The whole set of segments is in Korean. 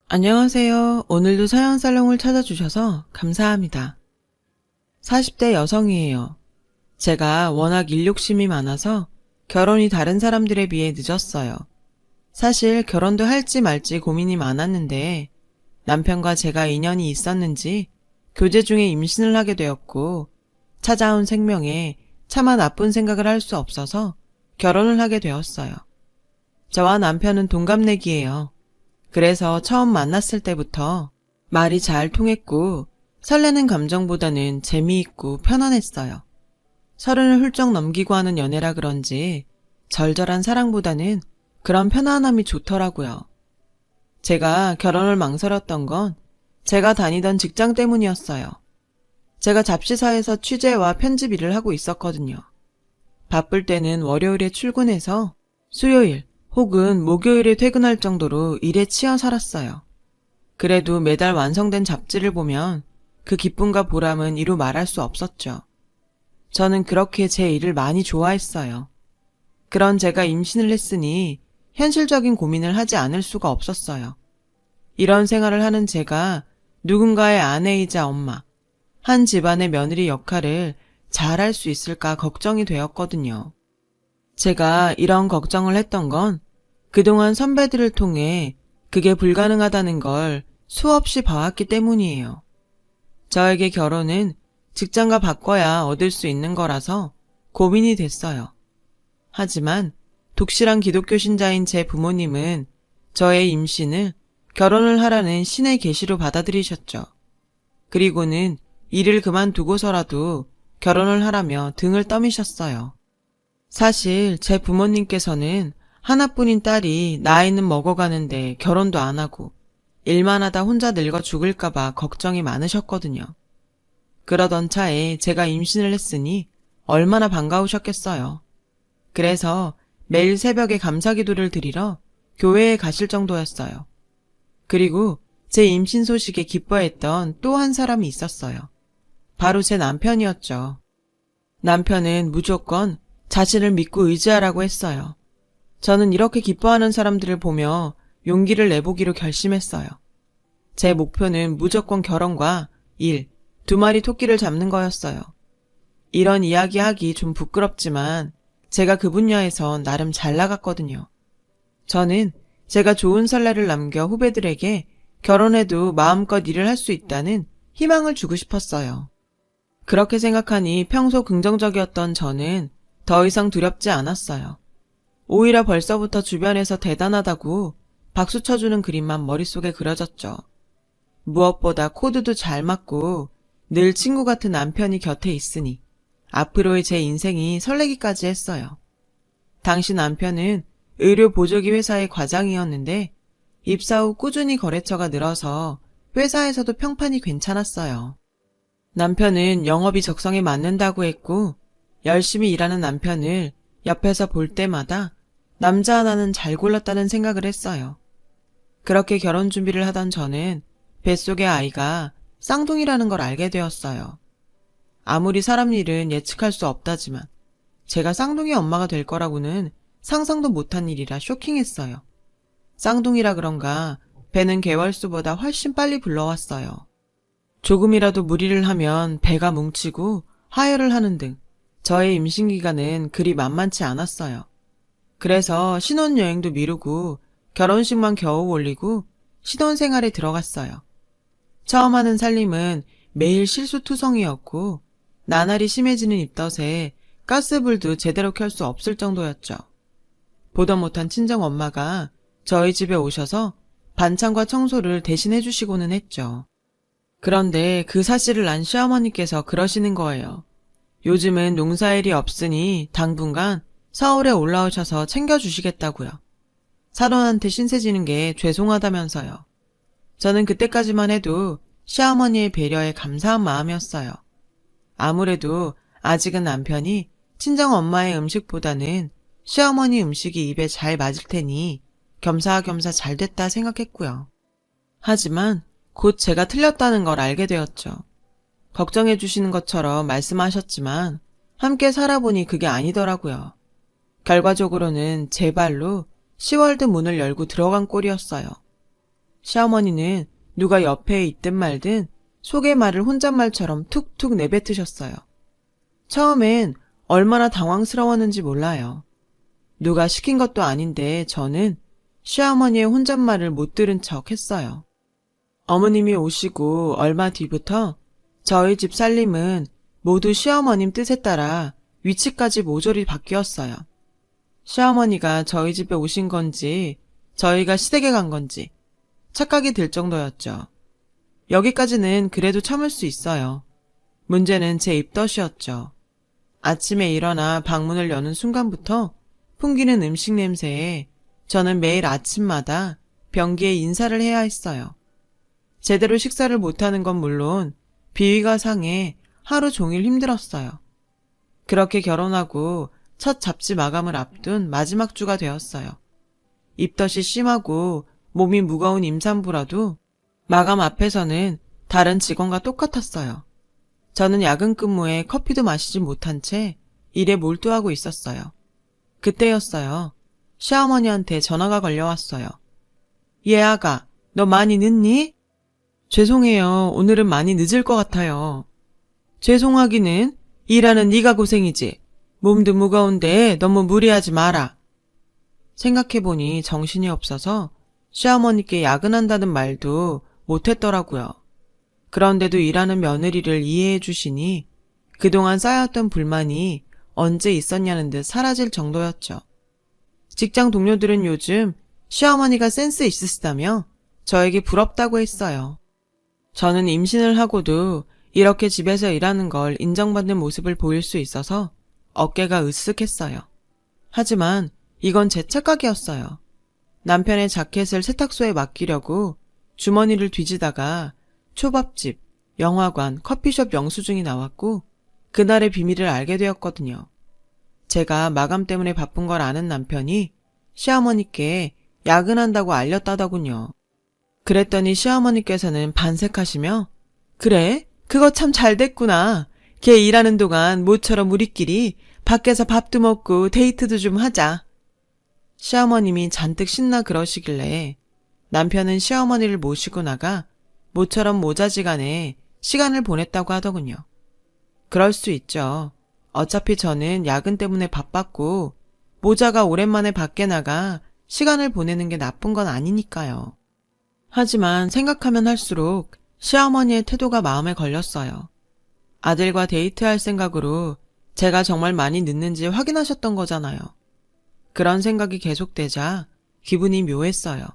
안녕하세요. 오늘도 사연살롱을 찾아주셔서 감사합니다. 40대 여성이에요. 제가 워낙 일 욕심이 많아서 결혼이 다른 사람들에 비해 늦었어요. 사실 결혼도 할지 말지 고민이 많았는데 남편과 제가 인연이 있었는지 교제 중에 임신을 하게 되었고 찾아온 생명에 차마 나쁜 생각을 할 수 없어서 결혼을 하게 되었어요. 저와 남편은 동갑내기예요. 그래서 처음 만났을 때부터 말이 잘 통했고 설레는 감정보다는 재미있고 편안했어요. 30을 훌쩍 넘기고 하는 연애라 그런지 절절한 사랑보다는 그런 편안함이 좋더라고요. 제가 결혼을 망설였던 건 제가 다니던 직장 때문이었어요. 제가 잡지사에서 취재와 편집 일을 하고 있었거든요. 바쁠 때는 월요일에 출근해서 수요일 혹은 목요일에 퇴근할 정도로 일에 치여 살았어요. 그래도 매달 완성된 잡지를 보면 그 기쁨과 보람은 이루 말할 수 없었죠. 저는 그렇게 제 일을 많이 좋아했어요. 그런 제가 임신을 했으니 현실적인 고민을 하지 않을 수가 없었어요. 이런 생활을 하는 제가 누군가의 아내이자 엄마, 한 집안의 며느리 역할을 잘 할 수 있을까 걱정이 되었거든요. 제가 이런 걱정을 했던 건 그동안 선배들을 통해 그게 불가능하다는 걸 수없이 봐왔기 때문이에요. 저에게 결혼은 직장과 바꿔야 얻을 수 있는 거라서 고민이 됐어요. 하지만 독실한 기독교 신자인 제 부모님은 저의 임신을 결혼을 하라는 신의 계시로 받아들이셨죠. 그리고는 일을 그만두고서라도 결혼을 하라며 등을 떠미셨어요. 사실 제 부모님께서는 하나뿐인 딸이 나이는 먹어가는데 결혼도 안 하고 일만 하다 혼자 늙어 죽을까봐 걱정이 많으셨거든요. 그러던 차에 제가 임신을 했으니 얼마나 반가우셨겠어요. 그래서 매일 새벽에 감사기도를 드리러 교회에 가실 정도였어요. 그리고 제 임신 소식에 기뻐했던 또 한 사람이 있었어요. 바로 제 남편이었죠. 남편은 무조건 자신을 믿고 의지하라고 했어요. 저는 이렇게 기뻐하는 사람들을 보며 용기를 내보기로 결심했어요. 제 목표는 무조건 결혼과 일, 두 마리 토끼를 잡는 거였어요. 이런 이야기하기 좀 부끄럽지만 제가 그 분야에서 나름 잘 나갔거든요. 저는 제가 좋은 선례를 남겨 후배들에게 결혼해도 마음껏 일을 할 수 있다는 희망을 주고 싶었어요. 그렇게 생각하니 평소 긍정적이었던 저는 더 이상 두렵지 않았어요. 오히려 벌써부터 주변에서 대단하다고 박수 쳐주는 그림만 머릿속에 그려졌죠. 무엇보다 코드도 잘 맞고 늘 친구 같은 남편이 곁에 있으니 앞으로의 제 인생이 설레기까지 했어요. 당시 남편은 의료 보조기 회사의 과장이었는데 입사 후 꾸준히 거래처가 늘어서 회사에서도 평판이 괜찮았어요. 남편은 영업이 적성에 맞는다고 했고 열심히 일하는 남편을 옆에서 볼 때마다 남자 하나는 잘 골랐다는 생각을 했어요. 그렇게 결혼 준비를 하던 저는 뱃속의 아이가 쌍둥이라는 걸 알게 되었어요. 아무리 사람 일은 예측할 수 없다지만 제가 쌍둥이 엄마가 될 거라고는 상상도 못한 일이라 쇼킹했어요. 쌍둥이라 그런가 배는 개월수보다 훨씬 빨리 불러왔어요. 조금이라도 무리를 하면 배가 뭉치고 하혈을 하는 등 저의 임신 기간은 그리 만만치 않았어요. 그래서 신혼여행도 미루고 결혼식만 겨우 올리고 신혼생활에 들어갔어요. 처음 하는 살림은 매일 실수투성이었고 나날이 심해지는 입덧에 가스불도 제대로 켤 수 없을 정도였죠. 보다 못한 친정엄마가 저희 집에 오셔서 반찬과 청소를 대신 해주시고는 했죠. 그런데 그 사실을 안 시어머니께서 그러시는 거예요. 요즘은 농사일이 없으니 당분간 서울에 올라오셔서 챙겨주시겠다고요. 사돈한테 신세 지는 게 죄송하다면서요. 저는 그때까지만 해도 시어머니의 배려에 감사한 마음이었어요. 아무래도 아직은 남편이 친정엄마의 음식보다는 시어머니 음식이 입에 잘 맞을 테니 겸사겸사 잘 됐다 생각했고요. 하지만 곧 제가 틀렸다는 걸 알게 되었죠. 걱정해 주시는 것처럼 말씀하셨지만 함께 살아보니 그게 아니더라고요. 결과적으로는 제 발로 시월드 문을 열고 들어간 꼴이었어요. 시어머니는 누가 옆에 있든 말든 속의 말을 혼잣말처럼 툭툭 내뱉으셨어요. 처음엔 얼마나 당황스러웠는지 몰라요. 누가 시킨 것도 아닌데 저는 시어머니의 혼잣말을 못 들은 척 했어요. 어머님이 오시고 얼마 뒤부터 저희 집 살림은 모두 시어머님 뜻에 따라 위치까지 모조리 바뀌었어요. 시어머니가 저희 집에 오신 건지 저희가 시댁에 간 건지 착각이 들 정도였죠. 여기까지는 그래도 참을 수 있어요. 문제는 제 입덧이었죠. 아침에 일어나 방문을 여는 순간부터 풍기는 음식 냄새에 저는 매일 아침마다 변기에 인사를 해야 했어요. 제대로 식사를 못하는 건 물론 비위가 상해 하루 종일 힘들었어요. 그렇게 결혼하고 첫 잡지 마감을 앞둔 마지막 주가 되었어요. 입덧이 심하고 몸이 무거운 임산부라도 마감 앞에서는 다른 직원과 똑같았어요. 저는 야근 근무에 커피도 마시지 못한 채 일에 몰두하고 있었어요. 그때였어요. 시어머니한테 전화가 걸려왔어요. 얘 아가, 너 많이 늦니? 죄송해요. 오늘은 많이 늦을 것 같아요. 죄송하기는 일하는 네가 고생이지. 몸도 무거운데 너무 무리하지 마라. 생각해보니 정신이 없어서 시어머니께 야근한다는 말도 못했더라고요. 그런데도 일하는 며느리를 이해해 주시니 그동안 쌓였던 불만이 언제 있었냐는 듯 사라질 정도였죠. 직장 동료들은 요즘 시어머니가 센스 있으시다며 저에게 부럽다고 했어요. 저는 임신을 하고도 이렇게 집에서 일하는 걸 인정받는 모습을 보일 수 있어서 어깨가 으쓱했어요. 하지만 이건 제 착각이었어요. 남편의 자켓을 세탁소에 맡기려고 주머니를 뒤지다가 초밥집, 영화관, 커피숍 영수증이 나왔고 그날의 비밀을 알게 되었거든요. 제가 마감 때문에 바쁜 걸 아는 남편이 시어머니께 야근한다고 알렸다더군요. 그랬더니 시어머니께서는 반색하시며 그래? 그거 참 잘 됐구나. 걔 일하는 동안 모처럼 우리끼리 밖에서 밥도 먹고 데이트도 좀 하자. 시어머님이 잔뜩 신나 그러시길래 남편은 시어머니를 모시고 나가 모처럼 모자지간에 시간을 보냈다고 하더군요. 그럴 수 있죠. 어차피 저는 야근 때문에 바빴고 모자가 오랜만에 밖에 나가 시간을 보내는 게 나쁜 건 아니니까요. 하지만 생각하면 할수록 시어머니의 태도가 마음에 걸렸어요. 아들과 데이트할 생각으로 제가 정말 많이 늦는지 확인하셨던 거잖아요. 그런 생각이 계속되자 기분이 묘했어요.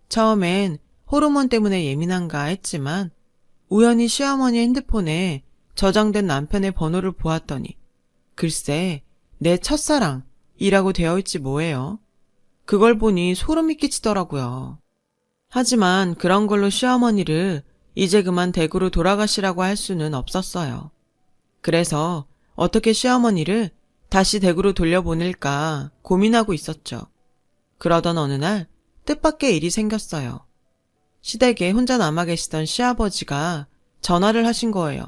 처음엔 호르몬 때문에 예민한가 했지만 우연히 시어머니 핸드폰에 저장된 남편의 번호를 보았더니 글쎄 내 첫사랑이라고 되어 있지 뭐예요. 그걸 보니 소름이 끼치더라고요. 하지만 그런 걸로 시어머니를 이제 그만 댁으로 돌아가시라고 할 수는 없었어요. 그래서 어떻게 시어머니를 다시 댁으로 돌려보낼까 고민하고 있었죠. 그러던 어느 날 뜻밖의 일이 생겼어요. 시댁에 혼자 남아 계시던 시아버지가 전화를 하신 거예요.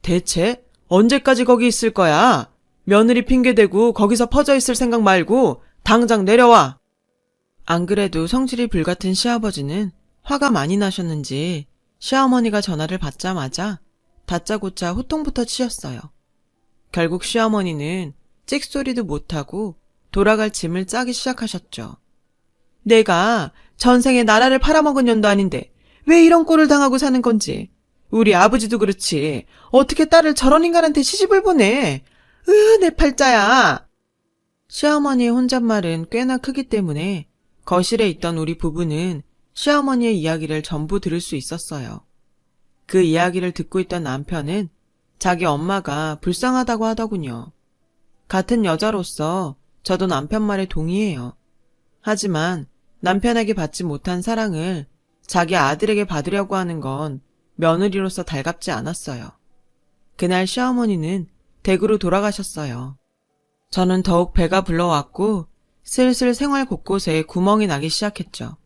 대체 언제까지 거기 있을 거야? 며느리 핑계대고 거기서 퍼져 있을 생각 말고 당장 내려와. 안 그래도 성질이 불같은 시아버지는 화가 많이 나셨는지 시어머니가 전화를 받자마자 다짜고짜 호통부터 치셨어요. 결국 시어머니는 찍소리도 못하고 돌아갈 짐을 짜기 시작하셨죠. 내가 전생에 나라를 팔아먹은 년도 아닌데 왜 이런 꼴을 당하고 사는 건지. 우리 아버지도 그렇지. 어떻게 딸을 저런 인간한테 시집을 보내. 내 팔자야. 시어머니의 혼잣말은 꽤나 크기 때문에 거실에 있던 우리 부부는 시어머니의 이야기를 전부 들을 수 있었어요. 그 이야기를 듣고 있던 남편은 자기 엄마가 불쌍하다고 하더군요. 같은 여자로서 저도 남편 말에 동의해요. 하지만 남편에게 받지 못한 사랑을 자기 아들에게 받으려고 하는 건 며느리로서 달갑지 않았어요. 그날 시어머니는 댁으로 돌아가셨어요. 저는 더욱 배가 불러왔고 슬슬 생활 곳곳에 구멍이 나기 시작했죠.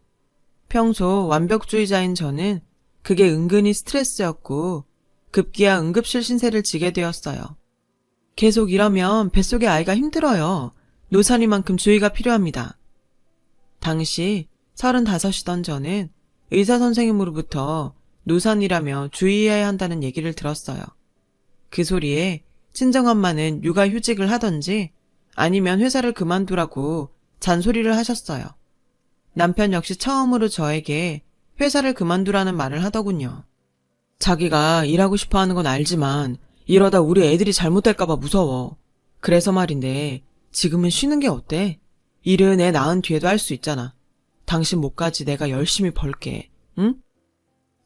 평소 완벽주의자인 저는 그게 은근히 스트레스였고 급기야 응급실 신세를 지게 되었어요. 계속 이러면 뱃속의 아이가 힘들어요. 노산이만큼 주의가 필요합니다. 당시 35이던 저는 의사 선생님으로부터 노산이라며 주의해야 한다는 얘기를 들었어요. 그 소리에 친정엄마는 육아휴직을 하던지 아니면 회사를 그만두라고 잔소리를 하셨어요. 남편 역시 처음으로 저에게 회사를 그만두라는 말을 하더군요. 자기가 일하고 싶어 하는 건 알지만 이러다 우리 애들이 잘못될까봐 무서워. 그래서 말인데 지금은 쉬는 게 어때? 일은 애 낳은 뒤에도 할 수 있잖아. 당신 몫까지 내가 열심히 벌게. 응?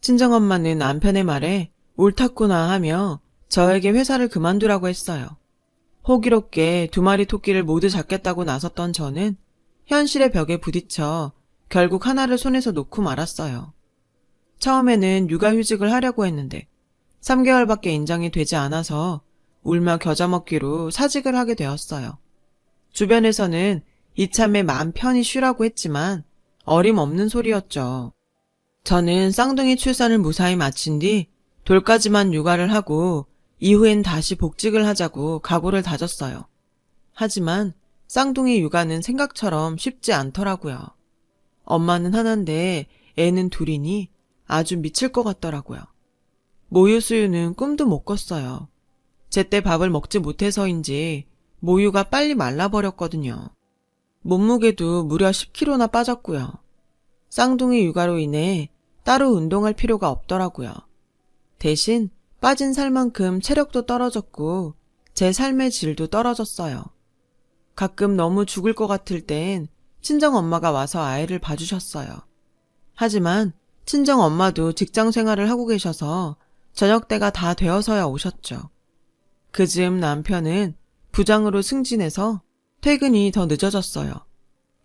친정엄마는 남편의 말에 옳았구나 하며 저에게 회사를 그만두라고 했어요. 호기롭게 2마리 토끼를 모두 잡겠다고 나섰던 저는 현실의 벽에 부딪혀 결국 하나를 손에서 놓고 말았어요. 처음에는 육아휴직을 하려고 했는데 3개월밖에 인정이 되지 않아서 울며 겨자 먹기로 사직을 하게 되었어요. 주변에서는 이참에 마음 편히 쉬라고 했지만 어림없는 소리였죠. 저는 쌍둥이 출산을 무사히 마친 뒤 돌까지만 육아를 하고 이후엔 다시 복직을 하자고 각오를 다졌어요. 하지만 쌍둥이 육아는 생각처럼 쉽지 않더라고요. 엄마는 하나인데 애는 둘이니 아주 미칠 것 같더라고요. 모유 수유는 꿈도 못 꿨어요. 제때 밥을 먹지 못해서인지 모유가 빨리 말라버렸거든요. 몸무게도 무려 10kg나 빠졌고요. 쌍둥이 육아로 인해 따로 운동할 필요가 없더라고요. 대신 빠진 살만큼 체력도 떨어졌고 제 삶의 질도 떨어졌어요. 가끔 너무 죽을 것 같을 땐 친정엄마가 와서 아이를 봐주셨어요. 하지만 친정엄마도 직장 생활을 하고 계셔서 저녁때가 다 되어서야 오셨죠. 그즈음 남편은 부장으로 승진해서 퇴근이 더 늦어졌어요.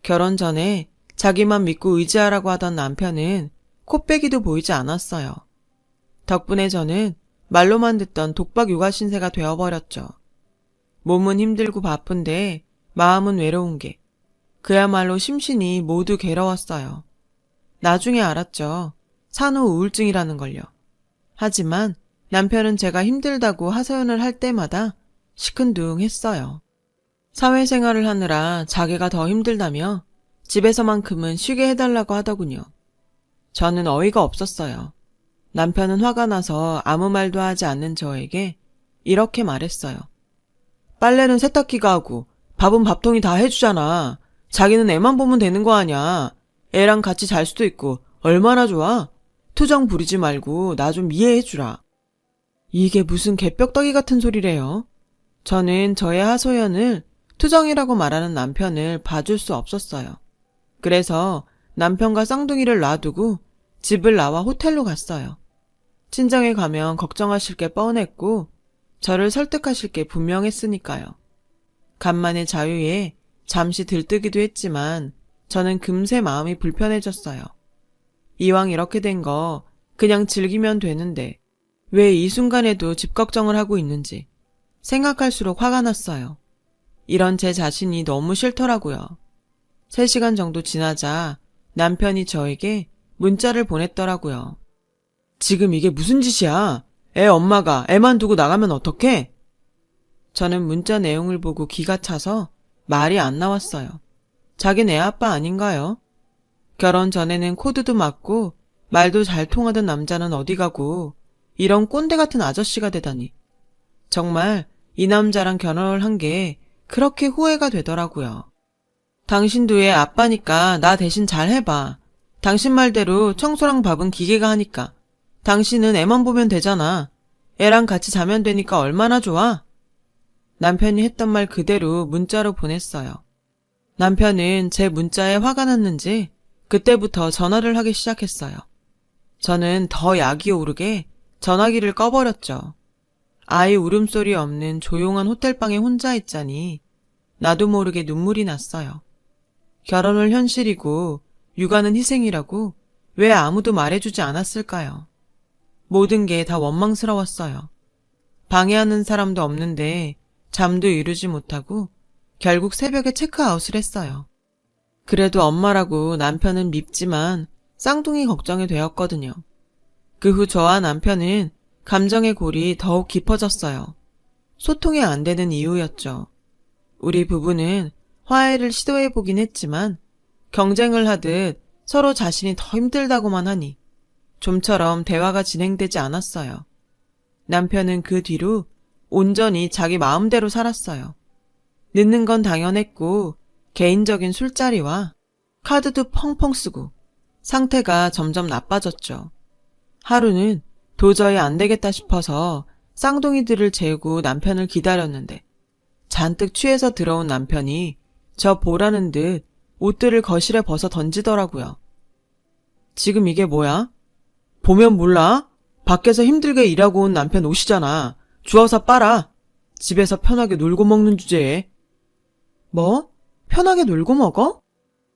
결혼 전에 자기만 믿고 의지하라고 하던 남편은 코빼기도 보이지 않았어요. 덕분에 저는 말로만 듣던 독박 육아 신세가 되어버렸죠. 몸은 힘들고 바쁜데 마음은 외로운 게 그야말로 심신이 모두 괴로웠어요. 나중에 알았죠. 산후 우울증이라는 걸요. 하지만 남편은 제가 힘들다고 하소연을 할 때마다 시큰둥했어요. 사회생활을 하느라 자기가 더 힘들다며 집에서만큼은 쉬게 해달라고 하더군요. 저는 어이가 없었어요. 남편은 화가 나서 아무 말도 하지 않는 저에게 이렇게 말했어요. 빨래는 세탁기가 하고 밥은 밥통이 다 해주잖아. 자기는 애만 보면 되는 거 아냐. 애랑 같이 잘 수도 있고 얼마나 좋아. 투정 부리지 말고 나 좀 이해해주라. 이게 무슨 개벽다귀 같은 소리래요. 저는 저의 하소연을 투정이라고 말하는 남편을 봐줄 수 없었어요. 그래서 남편과 쌍둥이를 놔두고 집을 나와 호텔로 갔어요. 친정에 가면 걱정하실 게 뻔했고 저를 설득하실 게 분명했으니까요. 간만에 자유에 잠시 들뜨기도 했지만 저는 금세 마음이 불편해졌어요. 이왕 이렇게 된 거 그냥 즐기면 되는데 왜 이 순간에도 집 걱정을 하고 있는지 생각할수록 화가 났어요. 이런 제 자신이 너무 싫더라고요. 3시간 정도 지나자 남편이 저에게 문자를 보냈더라고요. 지금 이게 무슨 짓이야? 애 엄마가 애만 두고 나가면 어떡해? 저는 문자 내용을 보고 기가 차서 말이 안 나왔어요. 자긴 애 아빠 아닌가요? 결혼 전에는 코드도 맞고 말도 잘 통하던 남자는 어디 가고 이런 꼰대 같은 아저씨가 되다니. 정말 이 남자랑 결혼을 한 게 그렇게 후회가 되더라고요. 당신도 애 아빠니까 나 대신 잘 해봐. 당신 말대로 청소랑 밥은 기계가 하니까. 당신은 애만 보면 되잖아. 애랑 같이 자면 되니까 얼마나 좋아? 남편이 했던 말 그대로 문자로 보냈어요. 남편은 제 문자에 화가 났는지 그때부터 전화를 하기 시작했어요. 저는 더 약이 오르게 전화기를 꺼버렸죠. 아이 울음소리 없는 조용한 호텔방에 혼자 있자니 나도 모르게 눈물이 났어요. 결혼을 현실이고 육아는 희생이라고 왜 아무도 말해주지 않았을까요? 모든 게 다 원망스러웠어요. 방해하는 사람도 없는데 잠도 이루지 못하고 결국 새벽에 체크아웃을 했어요. 그래도 엄마라고 남편은 밉지만 쌍둥이 걱정이 되었거든요. 그 후 저와 남편은 감정의 골이 더욱 깊어졌어요. 소통이 안 되는 이유였죠. 우리 부부는 화해를 시도해보긴 했지만 경쟁을 하듯 서로 자신이 더 힘들다고만 하니 좀처럼 대화가 진행되지 않았어요. 남편은 그 뒤로 온전히 자기 마음대로 살았어요. 늦는 건 당연했고 개인적인 술자리와 카드도 펑펑 쓰고 상태가 점점 나빠졌죠. 하루는 도저히 안 되겠다 싶어서 쌍둥이들을 재우고 남편을 기다렸는데 잔뜩 취해서 들어온 남편이 저 보라는 듯 옷들을 거실에 벗어 던지더라고요. 지금 이게 뭐야? 보면 몰라? 밖에서 힘들게 일하고 온 남편 옷이잖아. 주워서 빨아. 집에서 편하게 놀고 먹는 주제에. 뭐? 편하게 놀고 먹어?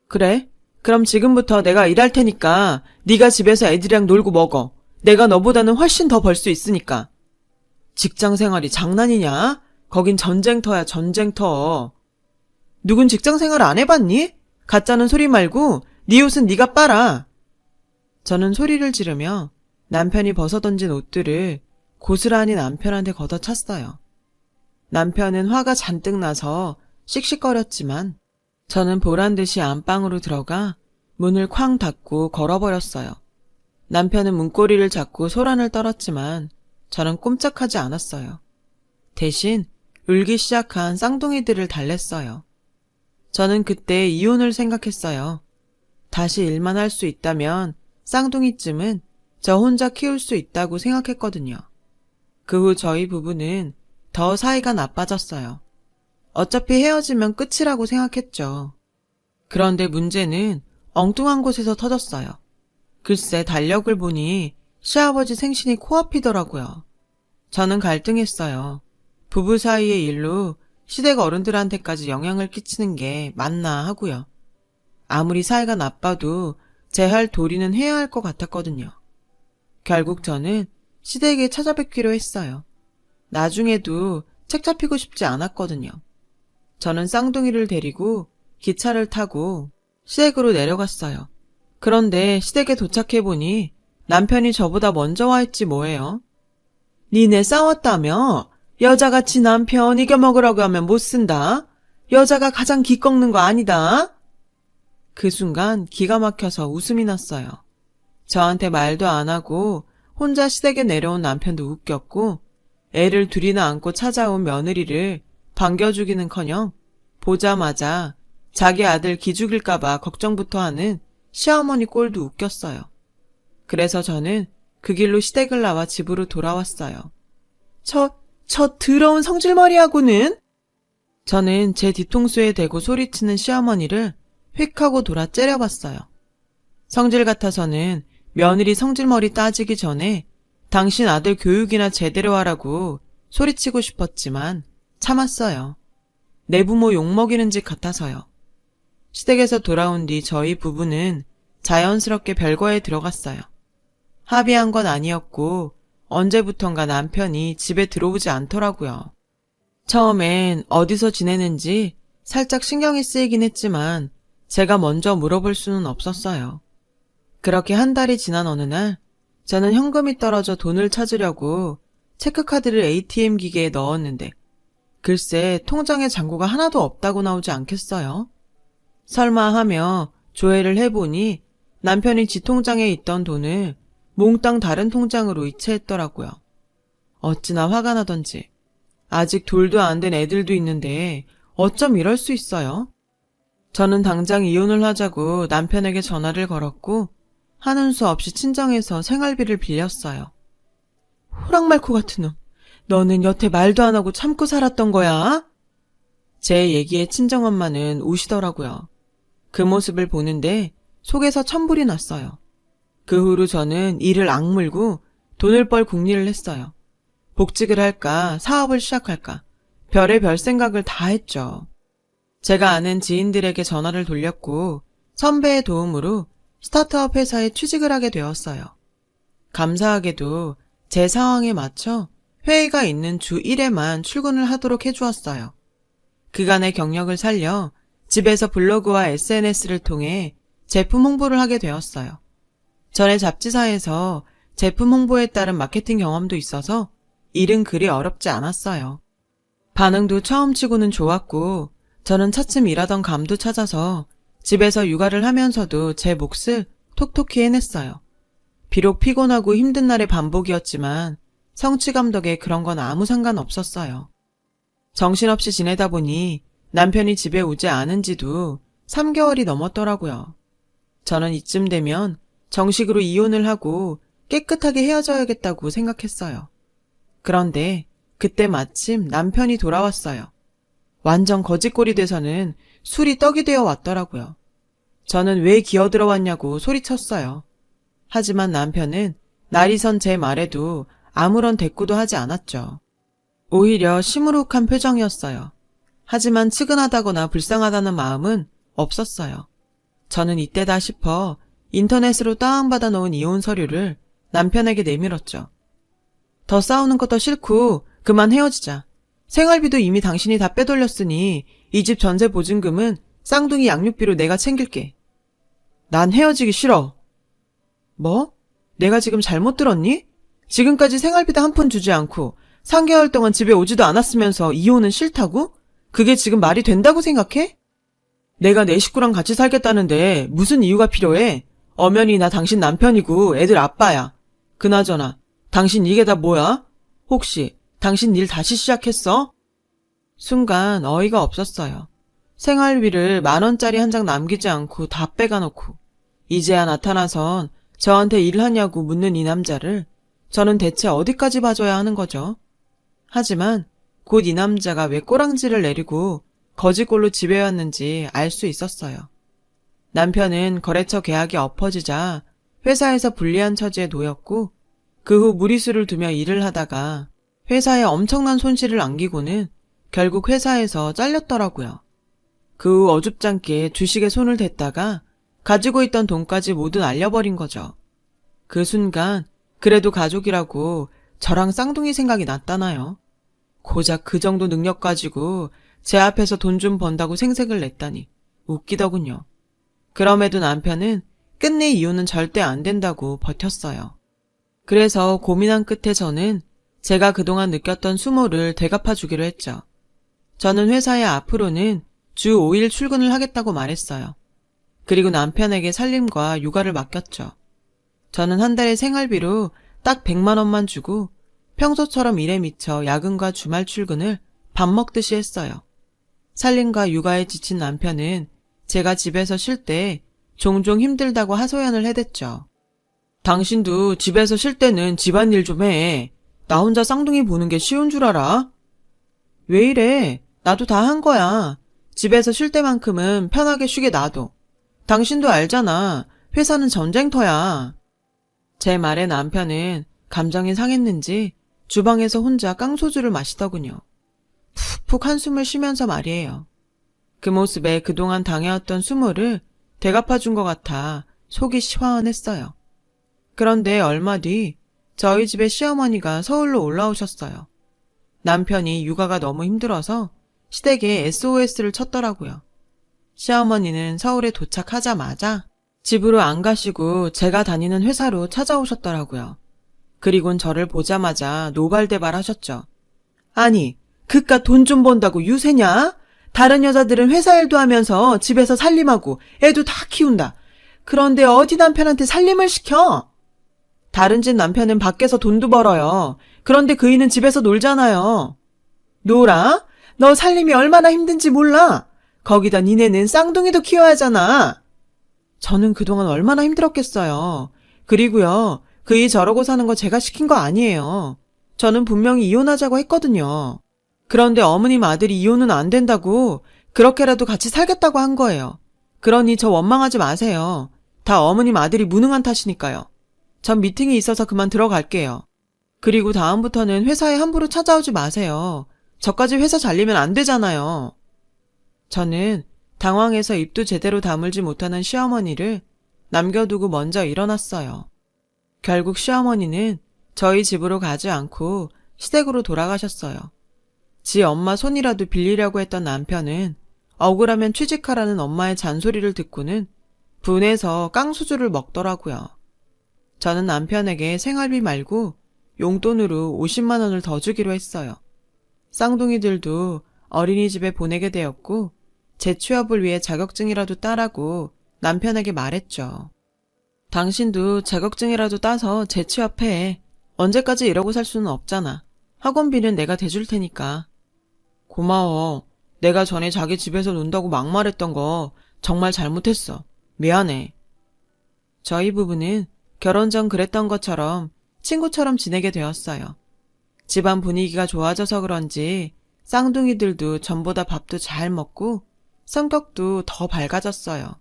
그래. 그럼 지금부터 내가 일할 테니까 네가 집에서 애들이랑 놀고 먹어. 내가 너보다는 훨씬 더 벌 수 있으니까. 직장 생활이 장난이냐? 거긴 전쟁터야, 전쟁터. 누군 직장 생활 안 해봤니? 가짜는 소리 말고 네 옷은 네가 빨아. 저는 소리를 지르며 남편이 벗어던진 옷들을 고스란히 남편한테 걷어찼어요. 남편은 화가 잔뜩 나서 씩씩거렸지만 저는 보란듯이 안방으로 들어가 문을 쾅 닫고 걸어버렸어요. 남편은 문고리를 잡고 소란을 떨었지만 저는 꼼짝하지 않았어요. 대신 울기 시작한 쌍둥이들을 달랬어요. 저는 그때 이혼을 생각했어요. 다시 일만 할 수 있다면 쌍둥이쯤은 저 혼자 키울 수 있다고 생각했거든요. 그 후 저희 부부는 더 사이가 나빠졌어요. 어차피 헤어지면 끝이라고 생각했죠. 그런데 문제는 엉뚱한 곳에서 터졌어요. 글쎄 달력을 보니 시아버지 생신이 코앞이더라고요. 저는 갈등했어요. 부부 사이의 일로 시댁 어른들한테까지 영향을 끼치는 게 맞나 하고요. 아무리 사이가 나빠도 제 할 도리는 해야 할 것 같았거든요. 결국 저는 시댁에 찾아뵙기로 했어요. 나중에도 책 잡히고 싶지 않았거든요. 저는 쌍둥이를 데리고 기차를 타고 시댁으로 내려갔어요. 그런데 시댁에 도착해보니 남편이 저보다 먼저 와 있지 뭐예요. 니네 싸웠다며? 여자같이 남편 이겨먹으라고 하면 못 쓴다. 여자가 가장 기 꺾는 거 아니다. 그 순간 기가 막혀서 웃음이 났어요. 저한테 말도 안 하고 혼자 시댁에 내려온 남편도 웃겼고 애를 둘이나 안고 찾아온 며느리를 반겨주기는커녕 보자마자 자기 아들 기죽일까봐 걱정부터 하는 시어머니 꼴도 웃겼어요. 그래서 저는 그 길로 시댁을 나와 집으로 돌아왔어요. 저 더러운 성질머리하고는? 저는 제 뒤통수에 대고 소리치는 시어머니를 휙 하고 돌아 째려봤어요. 성질 같아서는 며느리 성질머리 따지기 전에 당신 아들 교육이나 제대로 하라고 소리치고 싶었지만 참았어요. 내 부모 욕먹이는 짓 같아서요. 시댁에서 돌아온 뒤 저희 부부는 자연스럽게 별거에 들어갔어요. 합의한 건 아니었고 언제부턴가 남편이 집에 들어오지 않더라고요. 처음엔 어디서 지내는지 살짝 신경이 쓰이긴 했지만 제가 먼저 물어볼 수는 없었어요. 그렇게 한 달이 지난 어느 날 저는 현금이 떨어져 돈을 찾으려고 체크카드를 ATM 기계에 넣었는데 글쎄 통장에 잔고가 하나도 없다고 나오지 않겠어요? 설마 하며 조회를 해보니 남편이 지 통장에 있던 돈을 몽땅 다른 통장으로 이체했더라고요. 어찌나 화가 나던지. 아직 돌도 안 된 애들도 있는데 어쩜 이럴 수 있어요? 저는 당장 이혼을 하자고 남편에게 전화를 걸었고 하는 수 없이 친정에서 생활비를 빌렸어요. 호랑말코 같은 놈. 너는 여태 말도 안 하고 참고 살았던 거야? 제 얘기에 친정엄마는 우시더라고요. 그 모습을 보는데 속에서 천불이 났어요. 그 후로 저는 이를 악물고 돈을 벌 궁리를 했어요. 복직을 할까, 사업을 시작할까, 별의별 생각을 다 했죠. 제가 아는 지인들에게 전화를 돌렸고 선배의 도움으로 스타트업 회사에 취직을 하게 되었어요. 감사하게도 제 상황에 맞춰 회의가 있는 주 1회만 출근을 하도록 해주었어요. 그간의 경력을 살려 집에서 블로그와 SNS를 통해 제품 홍보를 하게 되었어요. 전에 잡지사에서 제품 홍보에 따른 마케팅 경험도 있어서 일은 그리 어렵지 않았어요. 반응도 처음 치고는 좋았고 저는 차츰 일하던 감도 찾아서 집에서 육아를 하면서도 제 몫을 톡톡히 해냈어요. 비록 피곤하고 힘든 날의 반복이었지만 성취감 덕에 그런 건 아무 상관없었어요. 정신없이 지내다 보니 남편이 집에 오지 않은 지도 3개월이 넘었더라고요. 저는 이쯤 되면 정식으로 이혼을 하고 깨끗하게 헤어져야겠다고 생각했어요. 그런데 그때 마침 남편이 돌아왔어요. 완전 거짓골이 돼서는 술이 떡이 되어 왔더라고요. 저는 왜 기어들어왔냐고 소리쳤어요. 하지만 남편은 날이 선 제 말에도 아무런 대꾸도 하지 않았죠. 오히려 시무룩한 표정이었어요. 하지만 측은하다거나 불쌍하다는 마음은 없었어요. 저는 이때다 싶어 인터넷으로 다운받아 놓은 이혼 서류를 남편에게 내밀었죠. 더 싸우는 것도 싫고 그만 헤어지자. 생활비도 이미 당신이 다 빼돌렸으니 이 집 전세 보증금은 쌍둥이 양육비로 내가 챙길게. 난 헤어지기 싫어. 뭐? 내가 지금 잘못 들었니? 지금까지 생활비도 한 푼 주지 않고 3개월 동안 집에 오지도 않았으면서 이혼은 싫다고? 그게 지금 말이 된다고 생각해? 내가 내 식구랑 같이 살겠다는데 무슨 이유가 필요해? 엄연히 나 당신 남편이고 애들 아빠야. 그나저나 당신 이게 다 뭐야? 혹시 당신 일 다시 시작했어? 순간 어이가 없었어요. 생활비를 10,000원짜리 한 장 남기지 않고 다 빼가놓고 이제야 나타나선 저한테 일하냐고 묻는 이 남자를 저는 대체 어디까지 봐줘야 하는 거죠? 하지만 곧 이 남자가 왜 꼬랑지를 내리고 거지꼴로 집에 왔는지 알 수 있었어요. 남편은 거래처 계약이 엎어지자 회사에서 불리한 처지에 놓였고 그 후 무리수를 두며 일을 하다가 회사에 엄청난 손실을 안기고는 결국 회사에서 잘렸더라고요. 그 후 어줍잖게 주식에 손을 댔다가 가지고 있던 돈까지 모두 날려버린 거죠. 그 순간 그래도 가족이라고 저랑 쌍둥이 생각이 났다나요? 고작 그 정도 능력 가지고 제 앞에서 돈 좀 번다고 생색을 냈다니 웃기더군요. 그럼에도 남편은 끝내 이혼은 절대 안 된다고 버텼어요. 그래서 고민한 끝에 저는 제가 그동안 느꼈던 수모를 되갚아주기로 했죠. 저는 회사에 앞으로는 주 5일 출근을 하겠다고 말했어요. 그리고 남편에게 살림과 육아를 맡겼죠. 저는 한 달에 생활비로 딱 100만 원만 주고 평소처럼 일에 미쳐 야근과 주말 출근을 밥 먹듯이 했어요. 살림과 육아에 지친 남편은 제가 집에서 쉴 때 종종 힘들다고 하소연을 해댔죠. 당신도 집에서 쉴 때는 집안일 좀 해. 나 혼자 쌍둥이 보는 게 쉬운 줄 알아? 왜 이래? 나도 다 한 거야. 집에서 쉴 때만큼은 편하게 쉬게 놔둬. 당신도 알잖아. 회사는 전쟁터야. 제 말에 남편은 감정이 상했는지 주방에서 혼자 깡소주를 마시더군요. 푹푹 한숨을 쉬면서 말이에요. 그 모습에 그동안 당해왔던 수모를 되갚아준 것 같아 속이 시원했어요. 그런데 얼마 뒤 저희 집에 시어머니가 서울로 올라오셨어요. 남편이 육아가 너무 힘들어서 시댁에 SOS를 쳤더라고요. 시어머니는 서울에 도착하자마자 집으로 안 가시고 제가 다니는 회사로 찾아오셨더라고요. 그리곤 저를 보자마자 노발대발 하셨죠. 아니, 그깟 돈 좀 번다고 유세냐? 다른 여자들은 회사 일도 하면서 집에서 살림하고 애도 다 키운다. 그런데 어디 남편한테 살림을 시켜? 다른 집 남편은 밖에서 돈도 벌어요. 그런데 그이는 집에서 놀잖아요. 놀아? 너 살림이 얼마나 힘든지 몰라? 거기다 니네는 쌍둥이도 키워야 하잖아. 저는 그동안 얼마나 힘들었겠어요. 그리고요, 그이 저러고 사는 거 제가 시킨 거 아니에요. 저는 분명히 이혼하자고 했거든요. 그런데 어머님 아들이 이혼은 안 된다고 그렇게라도 같이 살겠다고 한 거예요. 그러니 저 원망하지 마세요. 다 어머님 아들이 무능한 탓이니까요. 전 미팅이 있어서 그만 들어갈게요. 그리고 다음부터는 회사에 함부로 찾아오지 마세요. 저까지 회사 잘리면 안 되잖아요. 저는 당황해서 입도 제대로 다물지 못하는 시어머니를 남겨두고 먼저 일어났어요. 결국 시어머니는 저희 집으로 가지 않고 시댁으로 돌아가셨어요. 지 엄마 손이라도 빌리려고 했던 남편은 억울하면 취직하라는 엄마의 잔소리를 듣고는 분해서 깡수주를 먹더라고요. 저는 남편에게 생활비 말고 용돈으로 50만 원을 더 주기로 했어요. 쌍둥이들도 어린이집에 보내게 되었고 재취업을 위해 자격증이라도 따라고 남편에게 말했죠. 당신도 자격증이라도 따서 재취업해. 언제까지 이러고 살 수는 없잖아. 학원비는 내가 대줄 테니까. 고마워. 내가 전에 자기 집에서 논다고 막말했던 거 정말 잘못했어. 미안해. 저희 부부는 결혼 전 그랬던 것처럼 친구처럼 지내게 되었어요. 집안 분위기가 좋아져서 그런지 쌍둥이들도 전보다 밥도 잘 먹고 성격도 더 밝아졌어요.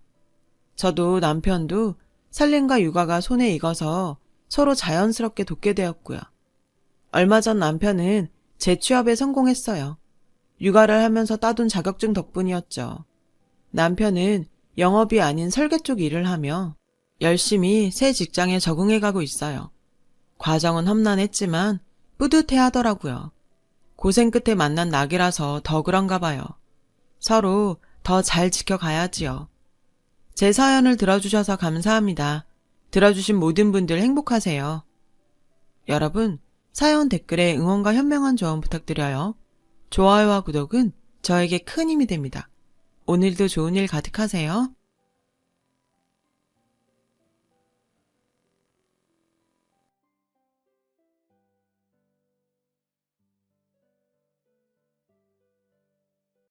저도 남편도 살림과 육아가 손에 익어서 서로 자연스럽게 돕게 되었고요. 얼마 전 남편은 재취업에 성공했어요. 육아를 하면서 따둔 자격증 덕분이었죠. 남편은 영업이 아닌 설계 쪽 일을 하며 열심히 새 직장에 적응해가고 있어요. 과정은 험난했지만 뿌듯해 하더라고요. 고생 끝에 만난 낙이라서 더 그런가 봐요. 서로 더 잘 지켜가야지요. 제 사연을 들어주셔서 감사합니다. 들어주신 모든 분들 행복하세요. 여러분, 사연 댓글에 응원과 현명한 조언 부탁드려요. 좋아요와 구독은 저에게 큰 힘이 됩니다. 오늘도 좋은 일 가득하세요.